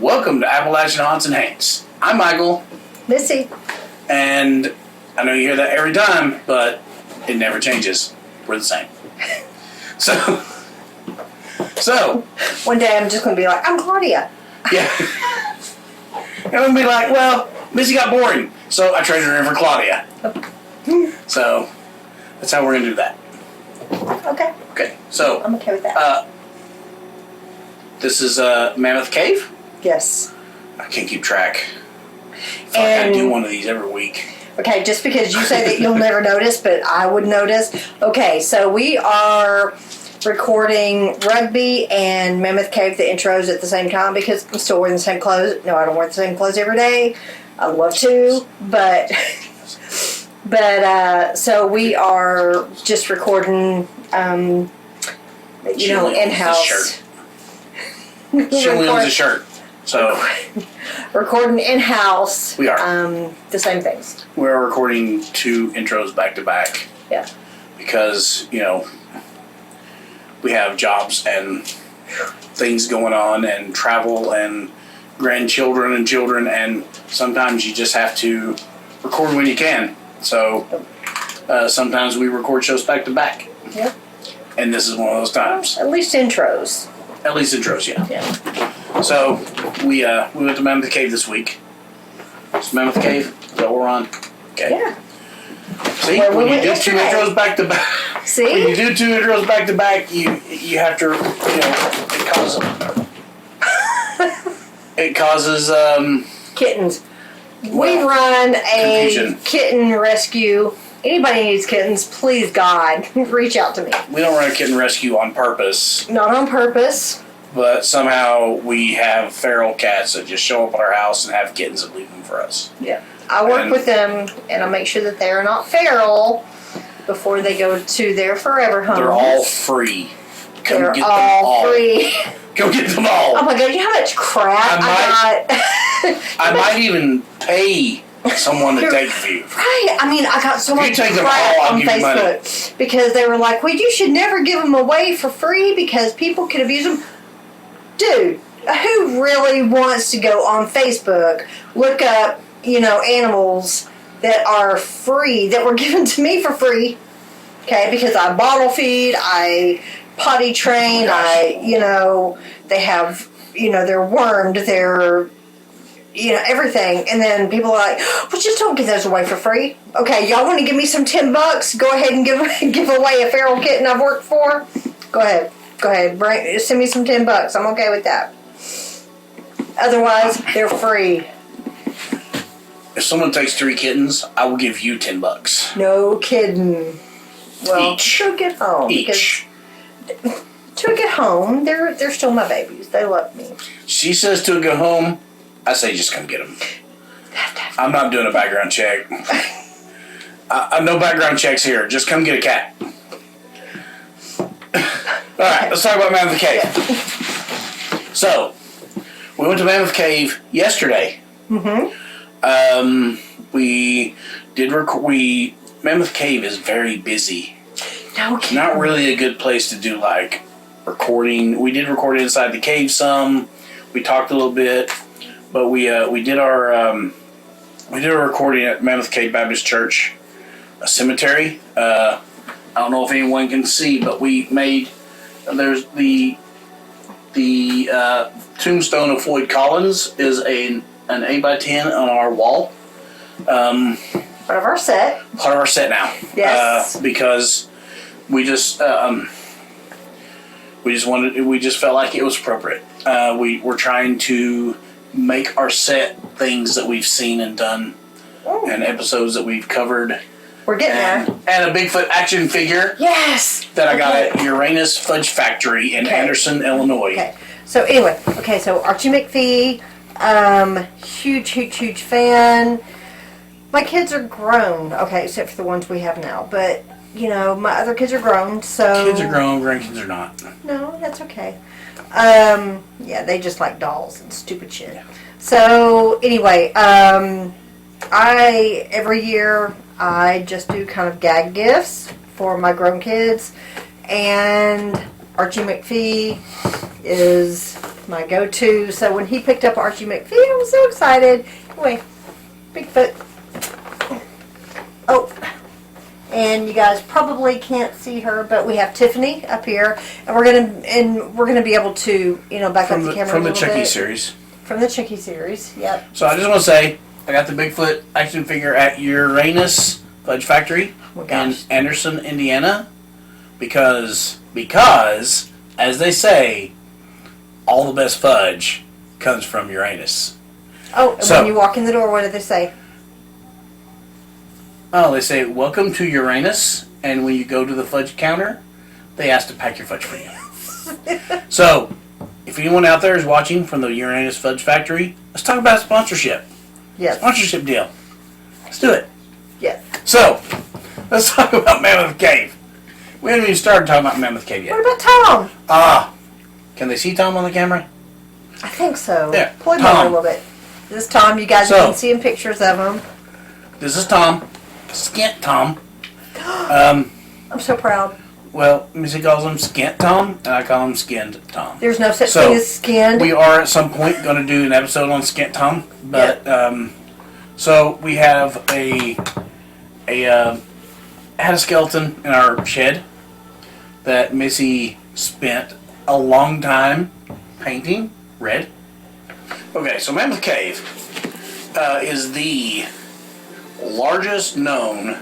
Welcome to Appalachian Haunts and Haints. I'm Michael. Missy. And I know you hear that every time, but it never changes. We're the same. So One day I'm just going to be like, I'm Claudia. Yeah. And I'm going to be like, well, Missy got boring, so I traded her in for Claudia. So that's how we're going to do that. Okay. Okay, so I'm okay with that. This is Mammoth Cave. Yes. I can't keep track. I feel like I do one of these every week. Okay, just because you say that you'll never notice, but I would notice. Okay, so we are recording Rugby and Mammoth Cave, the intros at the same time, because I'm still wearing the same clothes. No, I don't wear the same clothes every day. I love to, but so we are just recording, in-house. She only owns a shirt. So recording in-house. We are. The same things. We're recording 2 intros back to back. Yeah. Because, we have jobs and things going on and travel and grandchildren and children, and sometimes you just have to record when you can. So sometimes we record shows back to back. Yep. And this is one of those times. At least intros. At least intros, yeah. Yeah. So we went to Mammoth Cave this week. It's Mammoth Cave. Is that what we're on? Okay. Yeah. See, Well, when you do 2 intros back to back. See? When you do 2 intros back to back, you have to, it causes Kittens. We well, run a confusion. kitten rescue. Anybody needs kittens, please God, reach out to me. We don't run a kitten rescue on purpose, Not on purpose. but somehow we have feral cats that just show up at our house and have kittens and leave them for us. Yeah. I work with them and I make sure that they are not feral before they go to their forever homes. They're all free. Come They're get all them all. free. Go get them all. Oh my God, you know how much crap I got? I might even pay someone to take a few. Right. I mean, I got so much take them crap all, I'll on give you money. Facebook because they were like, well, you should never give them away for free because people could abuse them. Dude, who really wants to go on Facebook, look up, animals that are free, that were given to me for free, okay, because I bottle feed, I potty train, they have, they're wormed, they're, everything, and then people are like, well, just don't give those away for free. Okay, y'all want to give me some $10? Go ahead and give away a feral kitten I've worked for? Go ahead, send me some $10. I'm okay with that. Otherwise, they're free. If someone takes 3 kittens, I will give you $10. No kidding. Well, Each. till I get home. Each. Till I get home, they're still my babies. They love me. She says to go home. I say just come get them. I'm not doing a background check. No background checks here. Just come get a cat. All right, let's talk about Mammoth Cave. Yeah. So, we went to Mammoth Cave yesterday. Mm-hmm. We did Mammoth Cave is very busy. No kidding. Not really a good place to do like recording. We did record inside the cave some. We talked a little bit, but we did our recording at Mammoth Cave Baptist Church, a cemetery. I don't know if anyone can see, but we made there's the tombstone of Floyd Collins is an 8x10 on our wall. Part of our set. Part of our set now. Yes. Because we just felt like it was appropriate. We were trying to make our set things that we've seen and done, and episodes that we've covered. We're getting there. And a Bigfoot action figure. Yes. That I got at Uranus Fudge Factory in Anderson, Illinois. Okay. So anyway, so Archie McPhee, huge fan. My kids are grown, okay, except for the ones we have now. But, my other kids are grown, so... Kids are grown, grandkids are not. No, that's okay. They just like dolls and stupid shit. Yeah. So, anyway, every year, I just do kind of gag gifts for my grown kids. And Archie McPhee is my go-to. So when he picked up Archie McPhee, I was so excited. Anyway, Bigfoot. Oh, and you guys probably can't see her, but we have Tiffany up here, and we're gonna be able to, back up the camera from a the little Chucky bit. series. From the Chucky series, yep. So I just want to say, I got the Bigfoot action figure at Uranus Fudge Factory in Anderson, Indiana, because as they say, all the best fudge comes from Uranus. Oh, and when you walk in the door, what do they say? Oh, they say, welcome to Uranus, and when you go to the fudge counter, they ask to pack your fudge for you. So, if anyone out there is watching from the Uranus Fudge Factory, let's talk about sponsorship. Yes. Sponsorship deal. Let's do it. Yes. So, let's talk about Mammoth Cave. We haven't even started talking about Mammoth Cave yet. What about Tom? Can they see Tom on the camera? I think so. Yeah, Pull him Tom. over a little bit. This is Tom. You guys have been seeing pictures of him. This is Tom. Skint Tom. I'm so proud. Well, Missy calls him Skint Tom, and I call him Skinned Tom. There's no such thing as skinned. We are at some point going to do an episode on Skint Tom, but so we have had a skeleton in our shed that Missy spent a long time painting red. Okay, so Mammoth Cave is the longest known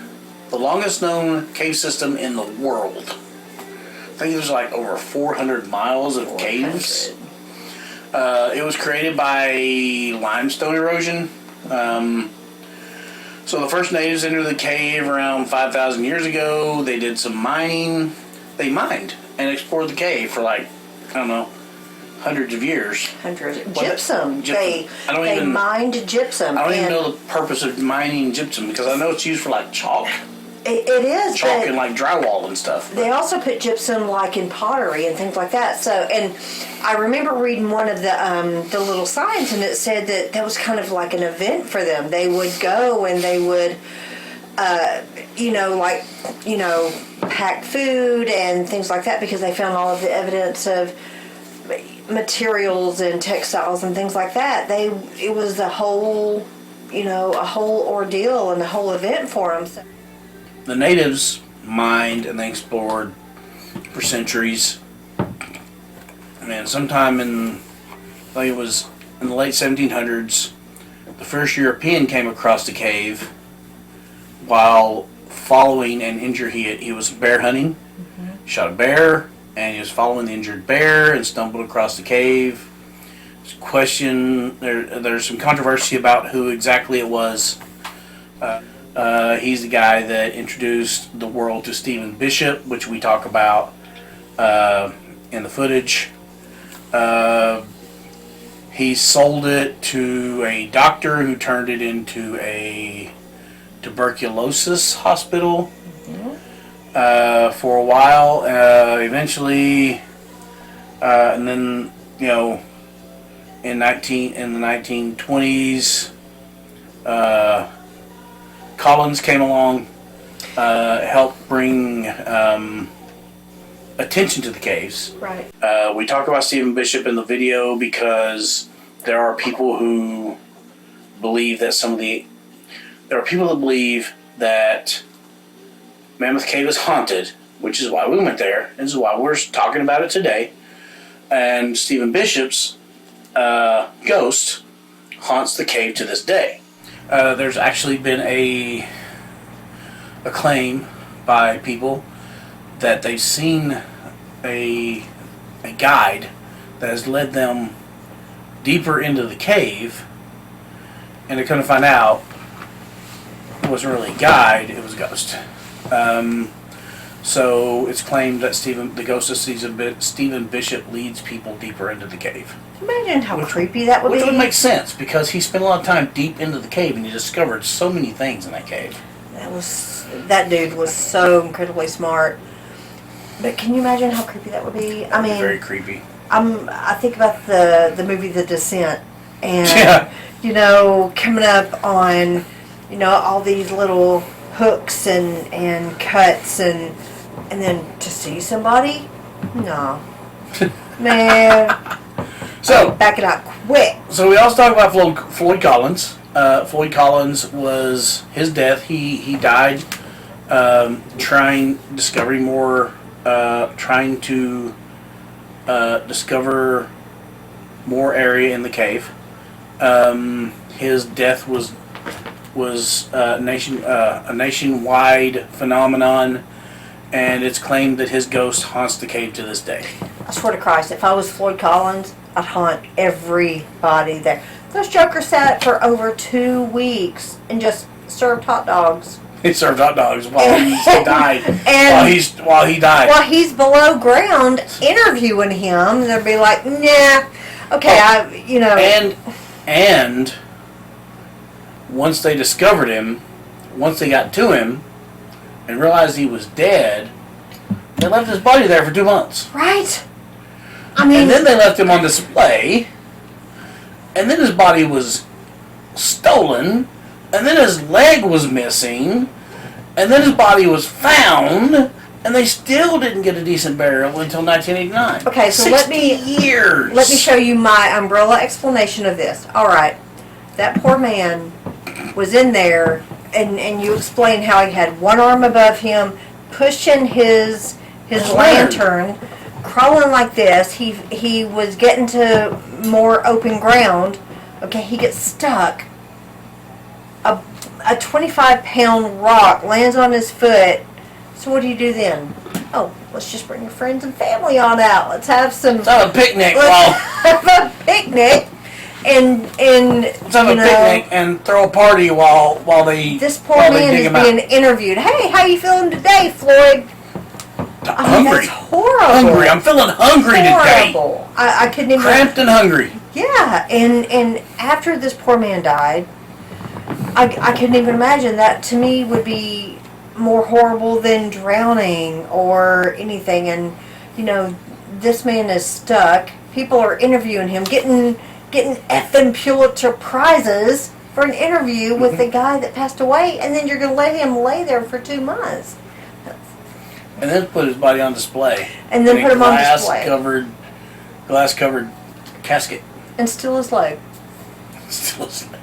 cave system in the world. I think there's like over 400 miles of caves. It was created by limestone erosion. So the first natives entered the cave around 5,000 years ago. They did some mining. They mined and explored the cave for hundreds of years. Gypsum. They mined gypsum. I don't even know the purpose of mining gypsum because I know it's used for like chalk. It is. Chalk and like drywall and stuff. They also put gypsum like in pottery and things like that. So, and I remember reading one of the little signs, and it said that was kind of like an event for them. They would go and they would, pack food and things like that because they found all of the evidence of materials and textiles and things like that. It was a whole ordeal and a whole event for them. So. The natives mined and they explored for centuries. And sometime in the late 1700s, the first European came across the cave while following an injured. He was bear hunting. Mm-hmm. Shot a bear, and he was following the injured bear and stumbled across the cave. There's some controversy about who exactly it was. He's the guy that introduced the world to Stephen Bishop, which we talk about in the footage. He sold it to a doctor who turned it into a tuberculosis hospital for a while. Eventually, and then in the 1920s, Collins came along, helped bring attention to the caves. Right. We talk about Stephen Bishop in the video because there are people who believe that Mammoth Cave is haunted, which is why we went there. This is why we're talking about it today. And Stephen Bishop's ghost haunts the cave to this day. There's actually been a claim by people that they've seen a guide that has led them deeper into the cave, and they couldn't find out it wasn't really a guide, it was a ghost. So it's claimed that the ghost of Stephen Bishop leads people deeper into the cave. Imagine how creepy that would be. Which would make sense, because he spent a lot of time deep into the cave and he discovered so many things in that cave. That dude was so incredibly smart. But can you imagine how creepy that would be? That'd be very creepy. I think about the movie The Descent, and coming up on all these little hooks and cuts and then to see somebody, no, man. So back it up quick. So we also talk about Floyd Collins. Floyd Collins was his death. He died trying to discover more area in the cave. His death was a nationwide phenomenon, and it's claimed that his ghost haunts the cave to this day. I swear to Christ, if I was Floyd Collins, I'd haunt everybody there. Those jokers sat for over 2 weeks and just served hot dogs. He served hot dogs while he died. While he died. While he's below ground interviewing him, they'll be like, nah, okay, And once they discovered him, once they got to him and realized he was dead, they left his body there for 2 months. Right? I mean, and then they left him on display, and then his body was stolen, and then his leg was missing, and then his body was found, and they still didn't get a decent burial until 1989. Okay, so 60 years. Let me show you my umbrella explanation of this. All right, that poor man was in there, and you explain how he had one arm above him, pushing his lantern, crawling like this. He was getting to more open ground. Okay, he gets stuck. A 25-pound rock lands on his foot. So what do you do then? Oh, let's just bring your friends and family on out. Let's have a picnic. Let's have a picnic. And let's have a picnic and throw a party while they. This poor man is being interviewed. Hey, how you feeling today, Floyd? Hungry. That's horrible. Hungry. I'm feeling hungry today. I couldn't even. Cramped and hungry. Yeah, and after this poor man died, I couldn't even imagine that. To me, would be more horrible than drowning or anything. And this man is stuck. People are interviewing him, getting effing Pulitzer prizes for an interview with the guy that passed away, and then you're going to let him lay there for 2 months. And then put his body on display. And then put him on display. Glass covered casket. And still his leg. Still his leg.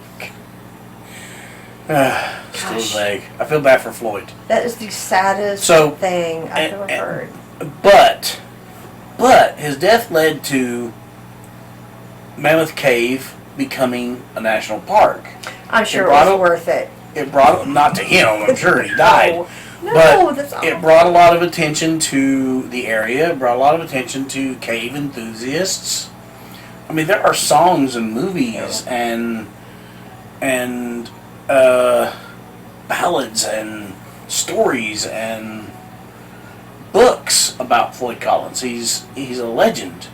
Still his leg. I feel bad for Floyd. That is the saddest thing I've ever heard. But his death led to Mammoth Cave becoming a national park. I'm sure it was worth it. It brought, not to him, I'm sure he died. No, but that's awful. It brought a lot of attention to the area. It brought a lot of attention to cave enthusiasts. I mean, there are songs and movies and ballads and stories and books about Floyd Collins. He's a legend.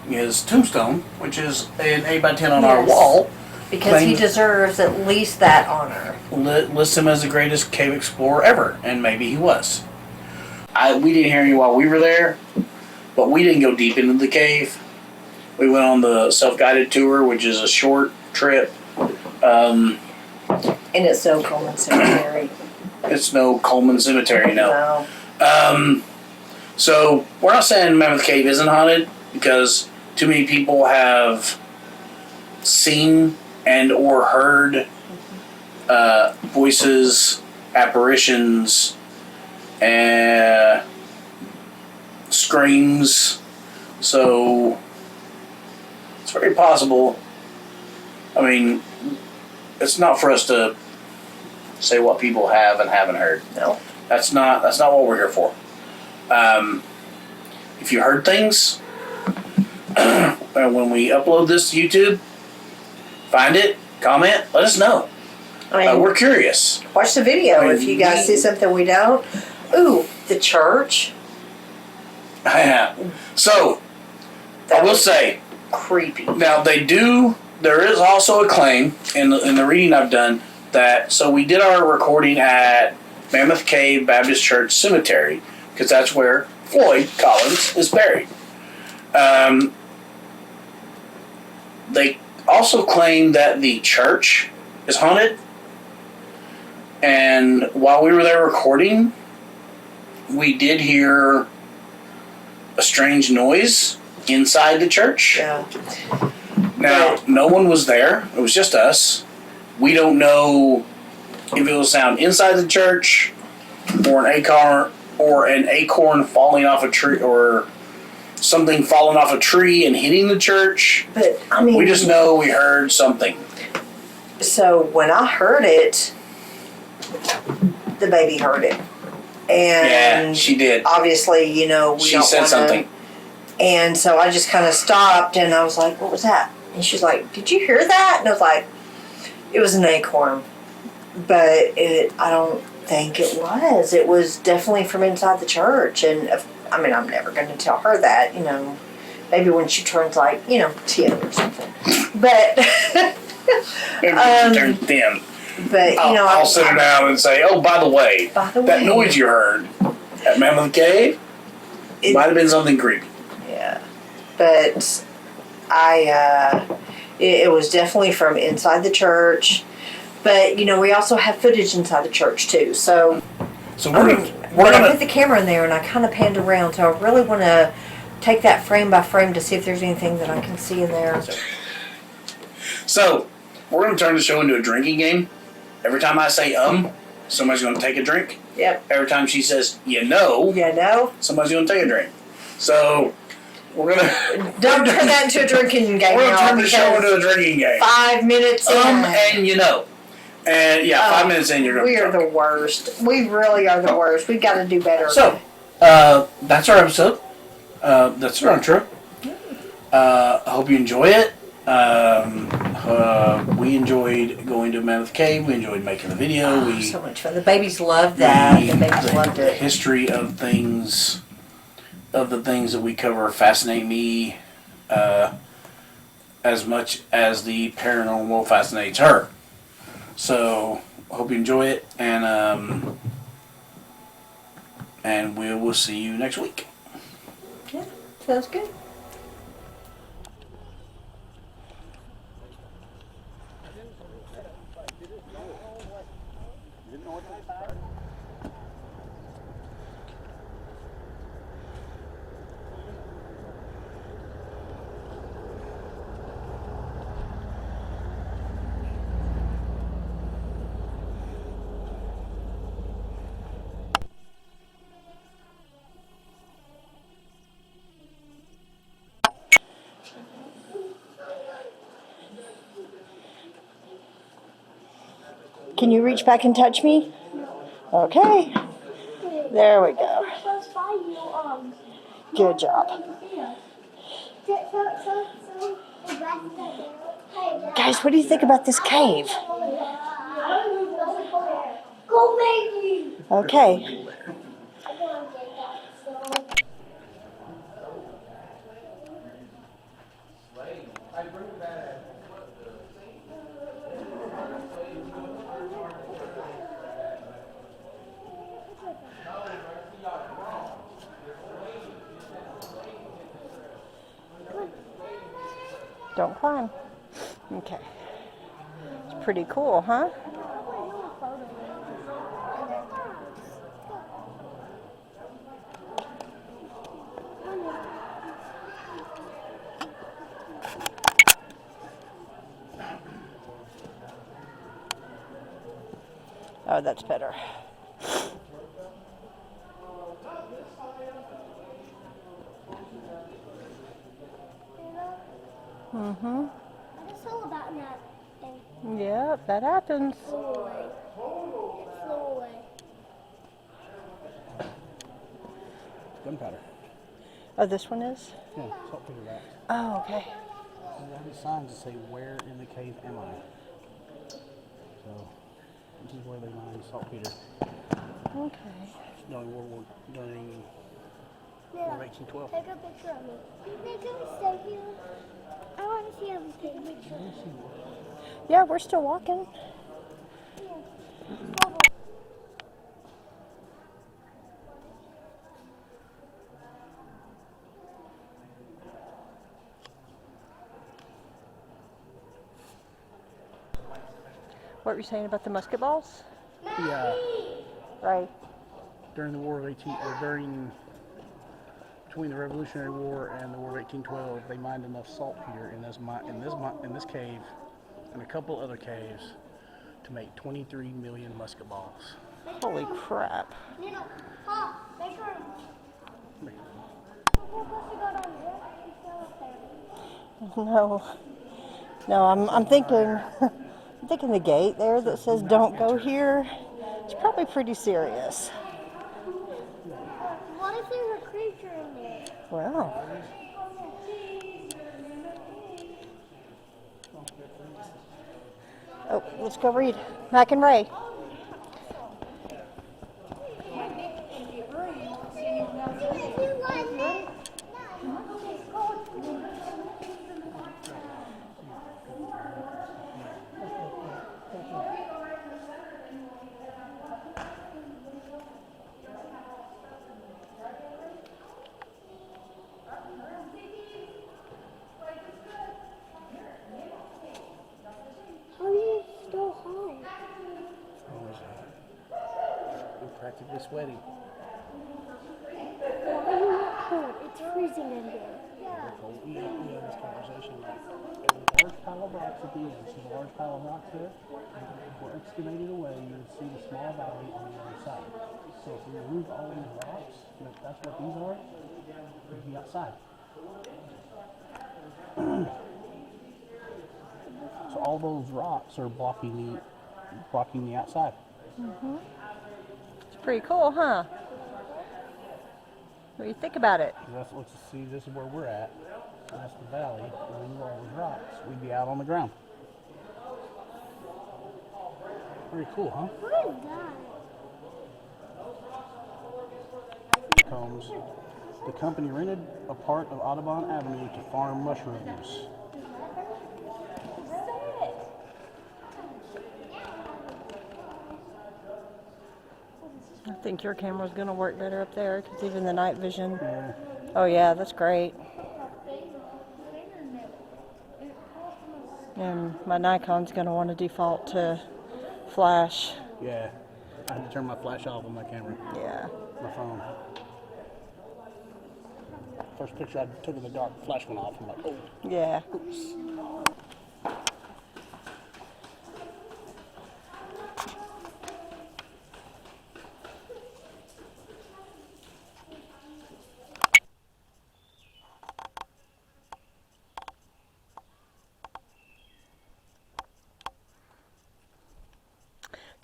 His tombstone, which is an 8x10 on our wall, because he deserves at least that honor. Lists him as the greatest cave explorer ever, and maybe he was. We didn't hear any while we were there, but we didn't go deep into the cave. We went on the self-guided tour, which is a short trip. And it's no Coleman Cemetery. It's no Coleman Cemetery, no. No. So we're not saying Mammoth Cave isn't haunted, because too many people have seen and or heard voices, apparitions, and screams. So it's very possible. I mean, it's not for us to say what people have and haven't heard. No. That's not what we're here for. If you heard things, when we upload this to YouTube, find it, comment, let us know. I mean, we're curious. Watch the video if you guys see something we don't. Ooh, the church. Yeah. So, I will say, creepy. Now there is also a claim in the reading I've done that, so we did our recording at Mammoth Cave Baptist Church Cemetery, because that's where Floyd Collins is buried. They also claim that the church is haunted, and while we were there recording, we did hear a strange noise inside the church. Yeah. Now, no one was there. It was just us. We don't know if it was sound inside the church or an acorn falling off a tree or something falling off a tree and hitting the church. But I mean, we just know we heard something. So when I heard it, the baby heard it. And yeah, she did. Obviously, you know, she said something. And so I just kind of stopped and I was like, what was that? And she's like, did you hear that? And I was like, it was an acorn. But I don't think it was. It was definitely from inside the church. And I mean, I'm never going to tell her that, you know, maybe when she turns like, you know, 10 or something. But, turn 10. But, you know, I'll sit her down and say, oh, by the way, that noise you heard at Mammoth Cave might have been something creepy. Yeah. But it was definitely from inside the church. But, you know, we also have footage inside the church, too. So we're gonna put the camera in there, and I kind of panned around. So I really want to take that frame by frame to see if there's anything that I can see in there. So we're going to turn the show into a drinking game. Every time I say somebody's going to take a drink. Yep. Every time she says, you know, somebody's going to take a drink. So we're going to... Don't turn that into a drinking game. We're going to turn the show into a drinking game. 5 minutes in. And you know. And 5 minutes in, you're going to We are the worst. We really are the worst. We've got to do better. So, that's our episode. That's our intro. I hope you enjoy it. We enjoyed going to Mammoth Cave. We enjoyed making the video. So much fun. The babies loved that. The babies loved The it. history of things, of the things that we cover, fascinate me as much as the paranormal fascinates her. So, hope you enjoy it, and we will see you next week. Yeah, sounds good. Can you reach back and touch me? Okay. There we go. Good job. Guys, what do you think about this cave? Okay. Don't climb. Okay. It's pretty cool, huh? Oh, that's better. Mm-hmm. I just saw about that thing. Yeah, that happens. Flew away. It flew away. Gunpowder. Oh, this one is? Yeah, saltpeter rats. Oh, okay. They have signs that say, "Where in the cave am I?" So, this is where they mine saltpeter Okay. during Yeah. 1812. Take a picture of me. Can we stay here? I want to see everything. Yeah, we're still walking. What were you saying about the musket balls? Yeah, Right. during the War of 18, or during between the Revolutionary War and the War of 1812, they mined enough saltpeter in this cave and a couple other caves to make 23 million musket balls. Holy crap. No. No, I'm thinking I'm thinking the gate there that says don't go here. It's probably pretty serious. What if there's a creature in there? Well, oh, let's go read. Mac and Ray. How are you still hot? I'm practically sweating. Why are you not cold? It's freezing in there. We had this conversation like there's a large pile of rocks at the end. See the large pile of rocks there? If we're excavated away, you would see the small valley on the other side. So if we remove all these rocks, that's what these are, we'd be outside. So all those rocks are blocking the outside. It's pretty cool, huh? What do you think about it? Let's see, this is where we're at. That's the valley. Remove all those rocks, we'd be out on the ground. Pretty cool, huh? What is that? Combs. The company rented a part of Audubon Avenue to farm mushrooms. I think your camera's going to work better up there because even the night vision. Yeah. Oh, yeah, that's great. And my Nikon's going to want to default to flash. Yeah. I had to turn my flash off on my camera, Yeah. my phone. First picture I took in the dark, flash went off. I'm like, oh. Yeah.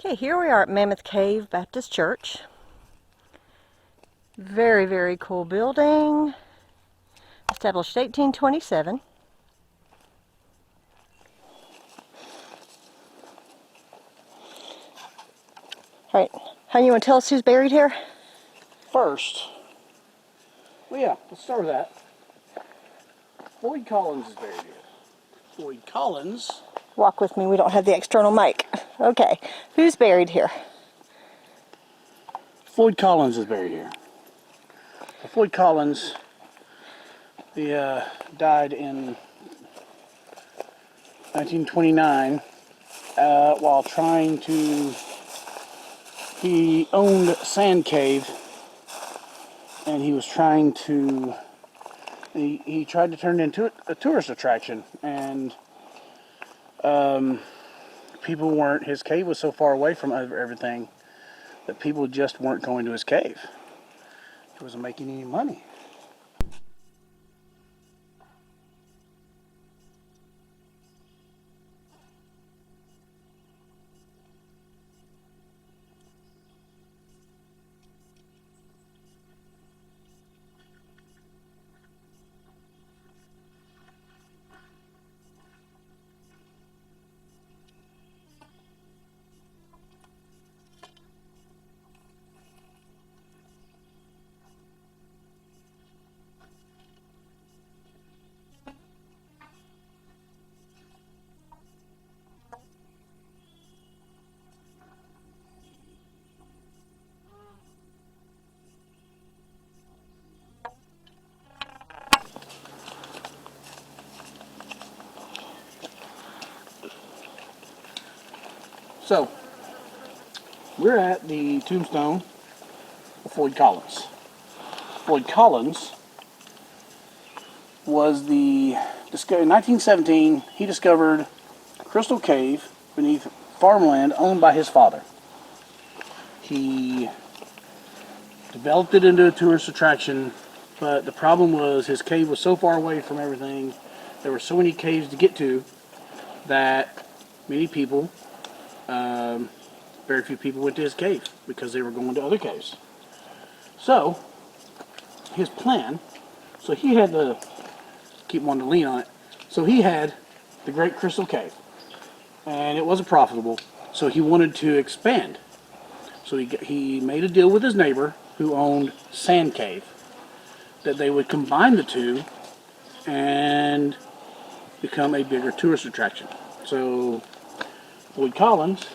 Okay, here we are at Mammoth Cave Baptist Church. Very, very cool building. Established 1827. All right, honey, you want to tell us who's buried here? First, well, yeah, let's start with that. Floyd Collins is buried here. Floyd Collins. Walk with me, we don't have the external mic. Okay, who's buried here? Floyd Collins is buried here. Floyd Collins, he died in 1929 while trying to. He owned Sand Cave, and he was trying to. He tried to turn it into a tourist attraction, and people weren't. His cave was so far away from everything that people just weren't going to his cave. He wasn't making any money. So, we're at the tombstone of Floyd Collins. Floyd Collins was in 1917, he discovered a crystal cave beneath farmland owned by his father. He developed it into a tourist attraction, but the problem was his cave was so far away from everything. There were so many caves to get to that many people, very few people went to his cave because they were going to other caves. So, his plan, so he had to keep wanting to lean on it. So he had the Great Crystal Cave, and it wasn't profitable, so he wanted to expand. So he made a deal with his neighbor who owned Sand Cave, that they would combine the two and become a bigger tourist attraction. So Floyd Collins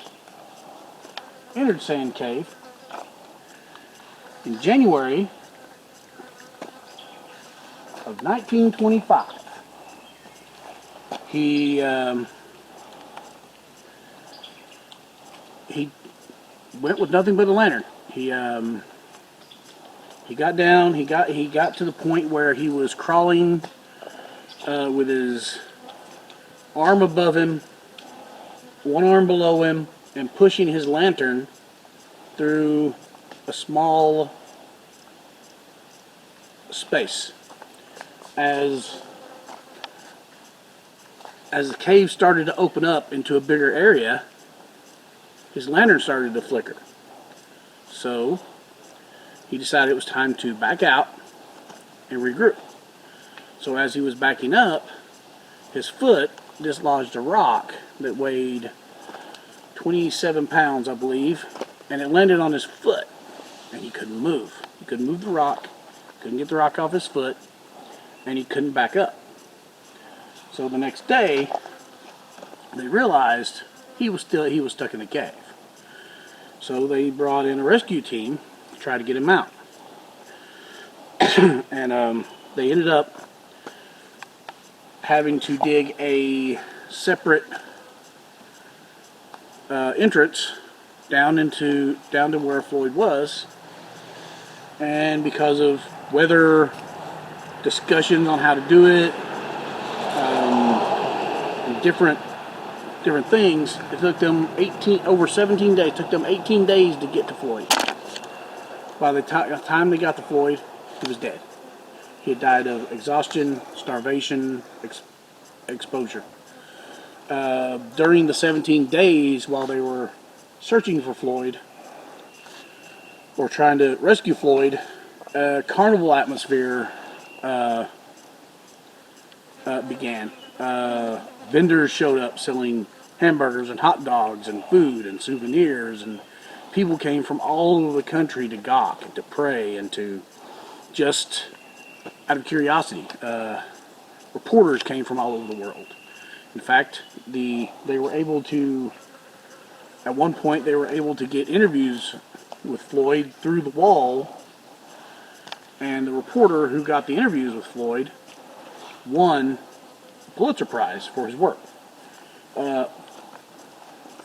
entered Sand Cave in January of 1925. He went with nothing but a lantern. He got down. He got to the point where he was crawling with his arm above him, one arm below him, and pushing his lantern through a small space. As the cave started to open up into a bigger area, his lantern started to flicker. So he decided it was time to back out and regroup. So as he was backing up, his foot dislodged a rock that weighed 27 pounds, I believe, and it landed on his foot, and he couldn't move. He couldn't move the rock, couldn't get the rock off his foot, and he couldn't back up. So the next day, they realized he was stuck in the cave. So they brought in a rescue team to try to get him out. And they ended up having to dig a separate entrance down to where Floyd was. And because of weather discussions on how to do it, and different things, it took them over 17 days. It took them 18 days to get to Floyd. By the time they got to Floyd, he was dead. He had died of exhaustion, starvation, exposure. During the 17 days while they were searching for Floyd, or trying to rescue Floyd, a carnival atmosphere began. Vendors showed up selling hamburgers and hot dogs and food and souvenirs, and people came from all over the country to gawk and to pray and to just out of curiosity. Reporters came from all over the world. In fact, they were able to, at one point, they were able to get interviews with Floyd through the wall, and the reporter who got the interviews with Floyd won the Pulitzer Prize for his work.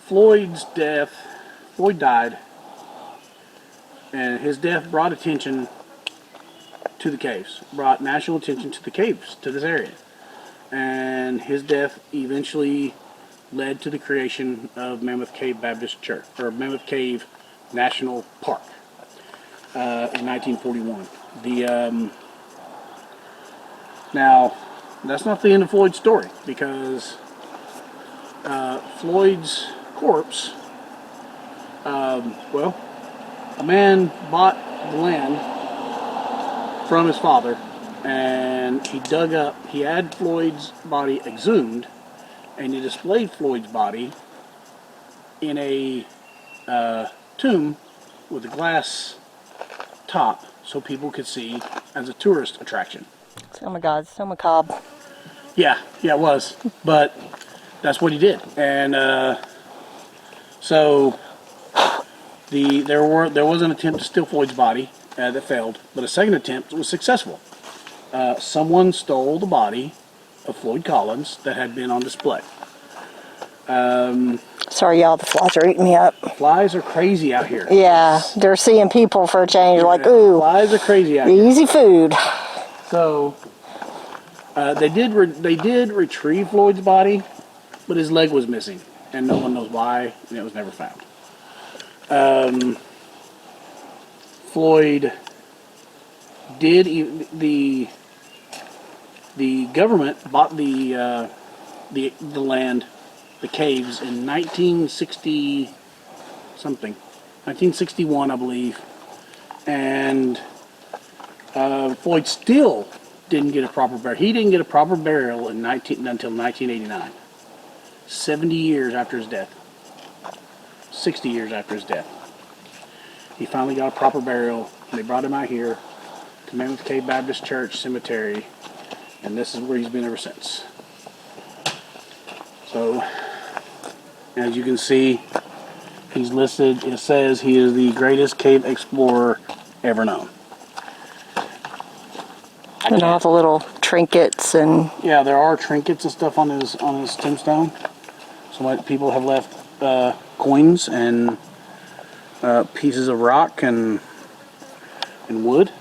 Floyd died, and his death brought attention to the caves, brought national attention to the caves, to this area. And his death eventually led to the creation of Mammoth Cave Baptist Church, or Mammoth Cave National Park, in 1941. Now, that's not the end of Floyd's story, because Floyd's corpse, a man bought the land from his father, and he had Floyd's body exhumed, and he displayed Floyd's body in a tomb with a glass top so people could see as a tourist attraction. Oh my God, so macabre. Yeah, it was. But that's what he did. And so there was an attempt to steal Floyd's body that failed, but a second attempt was successful. Someone stole the body of Floyd Collins that had been on display. Sorry, y'all, the flies are eating me up. Flies are crazy out here. Yeah, they're seeing people for a change. Like, ooh, flies are crazy out here. easy food. So They did retrieve Floyd's body, but his leg was missing, and no one knows why, and it was never found. Floyd did the government bought the land, the caves, in 1960 something, 1961, I believe, and Floyd still didn't get a proper burial. He didn't get a proper burial until 1989, 70 years after his death, 60 years after his death. He finally got a proper burial. They brought him out here to Mammoth Cave Baptist Church Cemetery, and this is where he's been ever since. So, as you can see, he's listed. It says he is the greatest cave explorer ever known. And all the little trinkets and... Yeah, there are trinkets and stuff on his tombstone. Some people have left coins and pieces of rock and wood.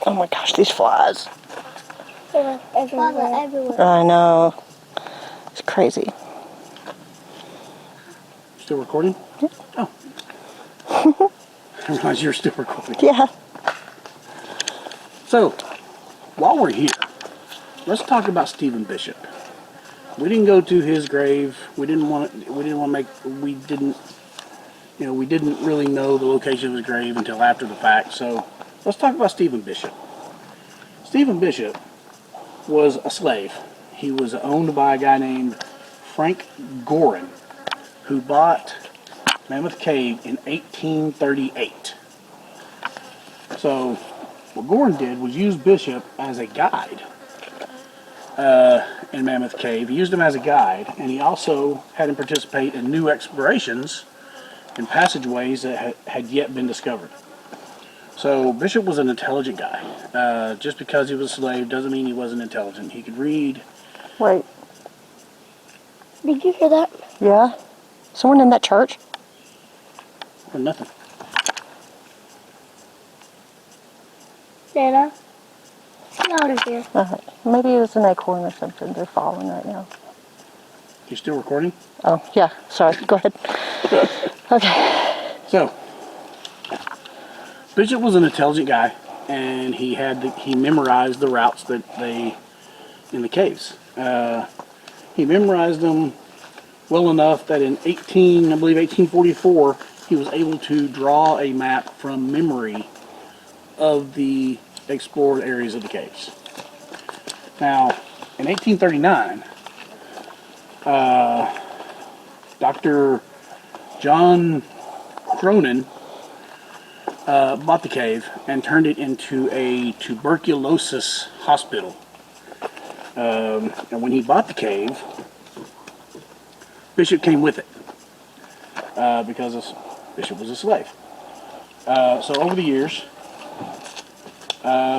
Oh my gosh, these flies. They're everywhere. I know. It's crazy. Still recording? Yeah. Oh. I realize you're still recording. Yeah. So, while we're here, let's talk about Stephen Bishop. We didn't go to his grave. We didn't really know the location of his grave until after the fact. So, let's talk about Stephen Bishop. Stephen Bishop was a slave. He was owned by a guy named Frank Gorin, who bought Mammoth Cave in 1838. So, what Gorin did was use Bishop as a guide in Mammoth Cave. He used him as a guide, and he also had him participate in new explorations in passageways that had yet been discovered. So Bishop was an intelligent guy. Just because he was a slave doesn't mean he wasn't intelligent. He could read. Wait. Did you hear that? Yeah? Someone in that church? Or nothing. Dana? Get out of here. Maybe it was an acorn or something. They're falling right now. You still recording? Oh, yeah. Sorry. Go ahead. Okay. So, Bishop was an intelligent guy, and he memorized the routes that in the caves. He memorized them well enough that in 1844, he was able to draw a map from memory of the explored areas of the caves. Now, in 1839, Dr. John Cronin bought the cave and turned it into a tuberculosis hospital. And when he bought the cave, Bishop came with it because Bishop was a slave. So over the years,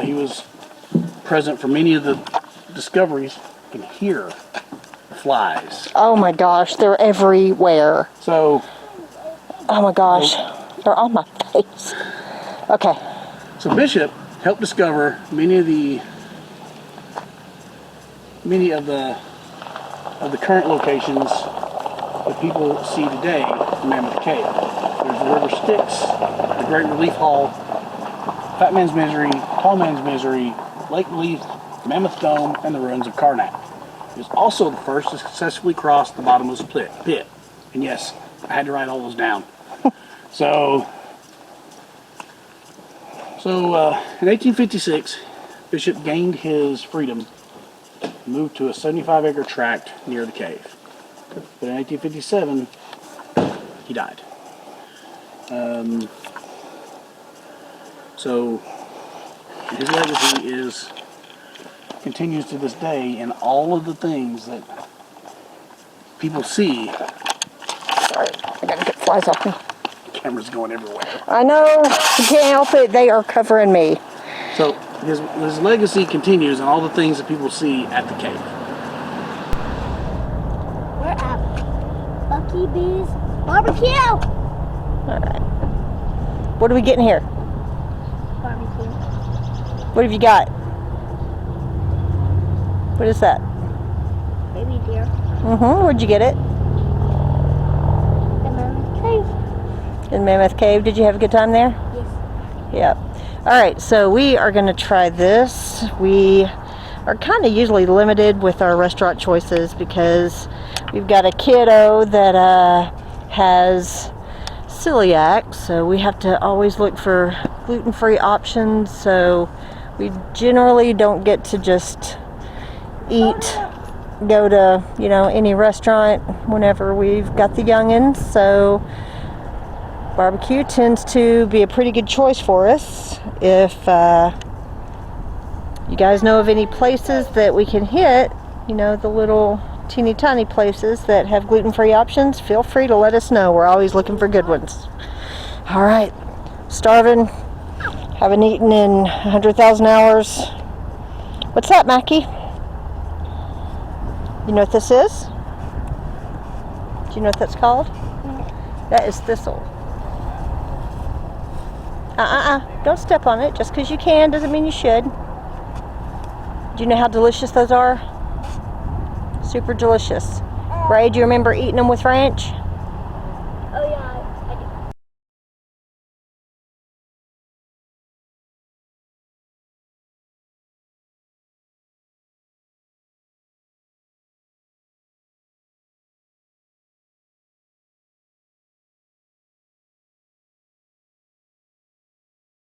he was present for many of the discoveries. You can hear flies. Oh my gosh, they're everywhere. So, oh my gosh, they're on my face. Okay. So Bishop helped discover many of the current locations that people see today in Mammoth Cave. There's the River Styx, the Great Relief Hall, Fat Man's Misery, Tall Man's Misery, Lake Relief, Mammoth Dome, and the ruins of Karnak. It was also the first to successfully cross the bottomless pit. And yes, I had to write all those down. So in 1856, Bishop gained his freedom, moved to a 75-acre tract near the cave. But in 1857, he died. So his legacy continues to this day, and all of the things that people see. Sorry, I gotta get flies off me. Camera's going everywhere. I know, you can't help it, they are covering me. So his legacy continues, and all the things that people see at the cave. We're at Bucky B's barbecue. Alright. What are we getting here? barbecue. What have you got? What is that? Baby deer. Where'd you get it? The Mammoth Cave. In Mammoth Cave. Did you have a good time there? Yes. Yep. Alright, so we are going to try this. We are kind of usually limited with our restaurant choices because we've got a kiddo that has celiac, so we have to always look for gluten-free options. So we generally don't get to just go to, any restaurant whenever we've got the youngins. So barbecue tends to be a pretty good choice for us. If you guys know of any places that we can hit, the little teeny tiny places that have gluten-free options, feel free to let us know. We're always looking for good ones. All right, starving, haven't eaten in 100,000 hours. What's that, Mackie? You know what this is? Do you know what that's called? That is thistle. Don't step on it. Just because you can doesn't mean you should. Do you know how delicious those are? Super delicious. Ray, do you remember eating them with ranch?